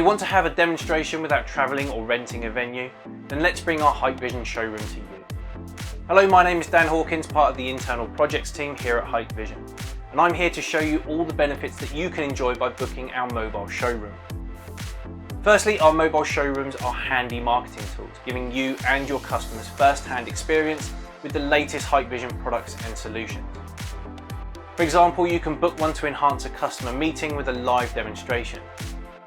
you want to have a demonstration without travelling or renting a venue? Then let's bring our Hikvision showroom to you. Hello, my name is Dan Hawkins, part of the internal projects team here at Hikvision, and I'm here to show you all the benefits that you can enjoy by booking our mobile showroom. Firstly, our mobile showrooms are handy marketing tools, giving you and your customers first-hand experience with the latest Hikvision products and solutions. For example, you can book one to enhance a customer meeting with a live demonstration.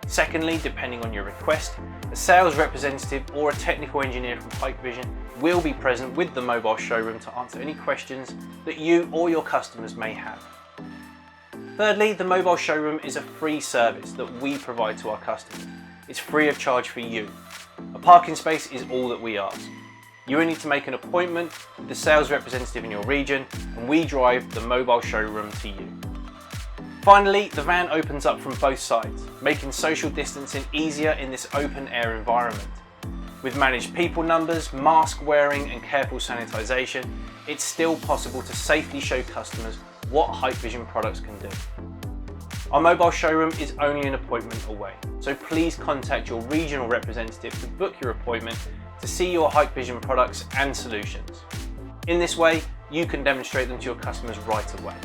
Secondly, depending on your request, a sales representative or a technical engineer from Hikvision will be present with the mobile showroom to answer any questions that you or your customers may have. Thirdly, the mobile showroom is a free service that we provide to our customers. It's free of charge for you. A parking space is all that we ask. You only need to make an appointment with the sales representative in your region, and we drive the mobile showroom to you. Finally, the van opens up from both sides, making social distancing easier in this open air environment. With managed people numbers, mask wearing and careful sanitisation, it's still possible to safely show customers what Hikvision products can do. Our mobile showroom is only an appointment away, so please contact your regional representative to book your appointment to see your Hikvision products and solutions. In this way, you can demonstrate them to your customers right away.